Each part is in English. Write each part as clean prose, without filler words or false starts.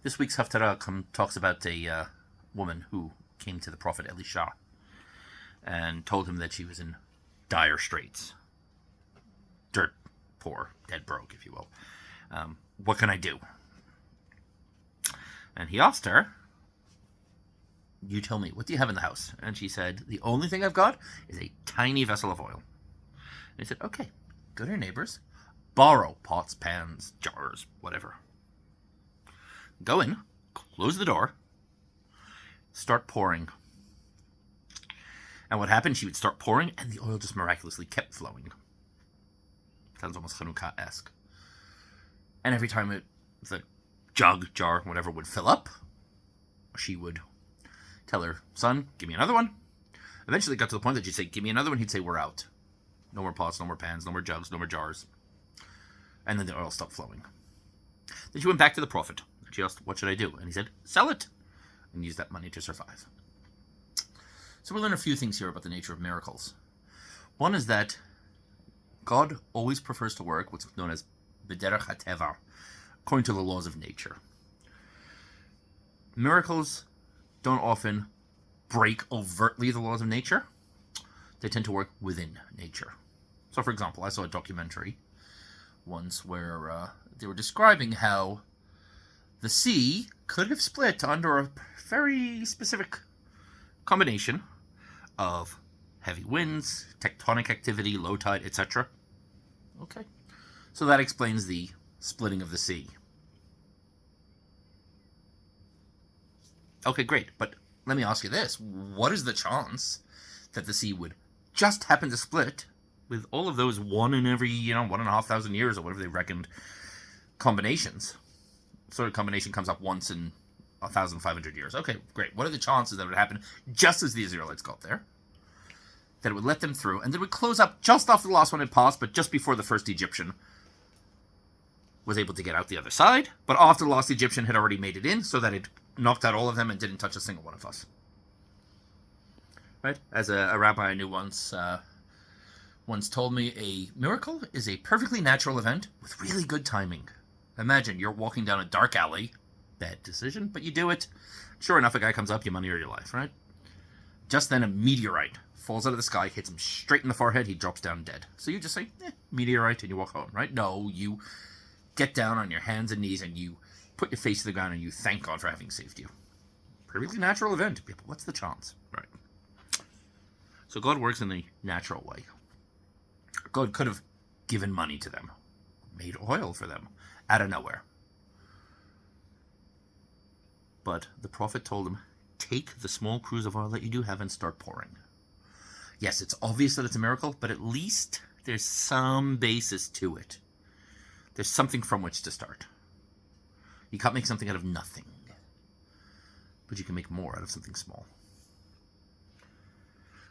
This week's Haftarah talks about a woman who came to the prophet Elisha and told him that she was in dire straits. Dirt poor, dead broke, if you will. What can I do? And he asked her, you tell me, what do you have in the house? And she said, the only thing I've got is a tiny vessel of oil. And he said, okay, go to your neighbors, borrow pots, pans, jars, whatever. Go in, close the door, start pouring. And what happened, she would start pouring, and the oil just miraculously kept flowing. Sounds almost Hanukkah-esque. And every time the jug, jar, whatever would fill up, she would tell her son, give me another one. Eventually it got to the point that she'd say, give me another one. He'd say, we're out. No more pots, no more pans, no more jugs, no more jars. And then the oil stopped flowing. Then she went back to the prophet. She asked, what should I do? And he said, sell it. And use that money to survive. So we'll learn a few things here about the nature of miracles. One is that God always prefers to work what's known as b'derech hateva, according to the laws of nature. Miracles don't often break overtly the laws of nature. They tend to work within nature. So, for example, I saw a documentary once where they were describing how the sea could have split under a very specific combination of heavy winds, tectonic activity, low tide, etc. Okay. So that explains the splitting of the sea. Okay, great. But let me ask you this. What is the chance that the sea would just happen to split with all of those one in every, 1,500 years or whatever they reckoned combinations? Sort of combination comes up once in 1,500 years. Okay, great. What are the chances that it would happen just as the Israelites got there? That it would let them through, and that it would close up just after the last one had passed, but just before the first Egyptian was able to get out the other side, but after the last Egyptian had already made it in, so that it knocked out all of them and didn't touch a single one of us. Right? As a rabbi I knew once told me, a miracle is a perfectly natural event with really good timing. Imagine you're walking down a dark alley, bad decision, but you do it. Sure enough, a guy comes up, you money or your life, right? Just then a meteorite falls out of the sky, hits him straight in the forehead, he drops down dead. So you just say, meteorite, and you walk home, right? No, you get down on your hands and knees and you put your face to the ground and you thank God for having saved you. Perfectly natural event. People, what's the chance? Right. So God works in a natural way. God could have given money to them, made oil for them, out of nowhere. But the prophet told him, take the small cruse of oil that you do have and start pouring. Yes, it's obvious that it's a miracle, but at least there's some basis to it. There's something from which to start. You can't make something out of nothing, but you can make more out of something small.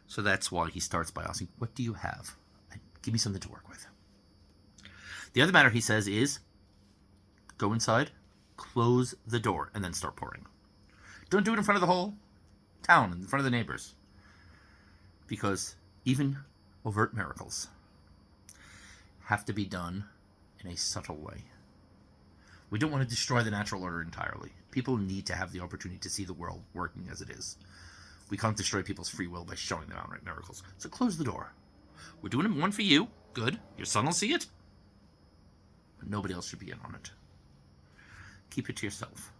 So that's why he starts by asking, what do you have? And give me something to work with. The other matter, he says, is go inside, close the door, and then start pouring. Don't do it in front of the whole town, in front of the neighbors. Because even overt miracles have to be done in a subtle way. We don't want to destroy the natural order entirely. People need to have the opportunity to see the world working as it is. We can't destroy people's free will by showing them outright miracles. So close the door. We're doing one for you. Good. Your son will see it. But nobody else should be in on it. Keep it to yourself.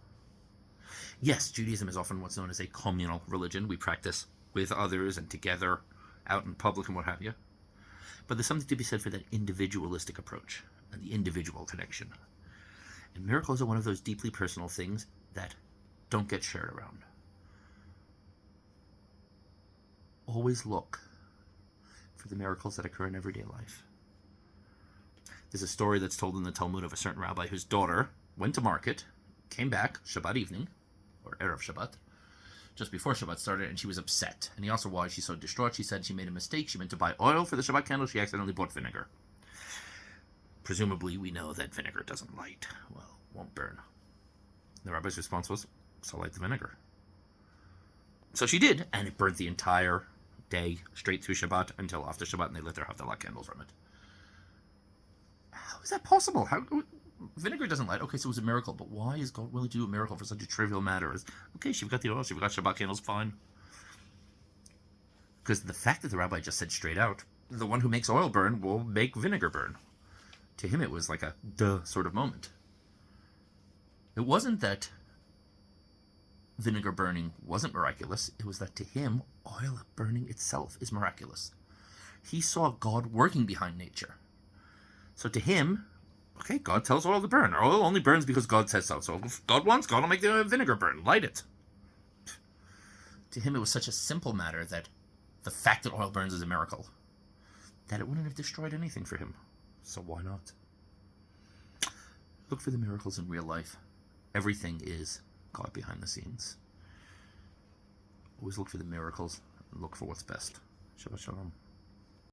Yes, Judaism is often what's known as a communal religion. We practice with others and together, out in public and what have you. But there's something to be said for that individualistic approach and the individual connection. And miracles are one of those deeply personal things that don't get shared around. Always look for the miracles that occur in everyday life. There's a story that's told in the Talmud of a certain rabbi whose daughter went to market, came back Shabbat evening, or Erev Shabbat, just before Shabbat started, and she was upset. And he asked her why she's so distraught. She said she made a mistake. She meant to buy oil for the Shabbat candle. She accidentally bought vinegar. Presumably, we know that vinegar doesn't light. Well, won't burn. The rabbi's response was, so light the vinegar. So she did, and it burnt the entire day, straight through Shabbat, until after Shabbat, and they let her have the light candles from it. How is that possible? vinegar doesn't light. Okay, so it was a miracle, but why is God willing to do a miracle for such a trivial matter as, okay, she've got the oil, she've got Shabbat candles, fine. Because the fact that the rabbi just said straight out, the one who makes oil burn will make vinegar burn. To him, it was like a duh sort of moment. It wasn't that vinegar burning wasn't miraculous. It was that to him, oil burning itself is miraculous. He saw God working behind nature. So to him, okay, God tells oil to burn. Oil only burns because God says so. So if God wants, God will make the vinegar burn. Light it. To him, it was such a simple matter that the fact that oil burns is a miracle, that it wouldn't have destroyed anything for him. So why not? Look for the miracles in real life. Everything is God behind the scenes. Always look for the miracles and look for what's best. Shabbat shalom.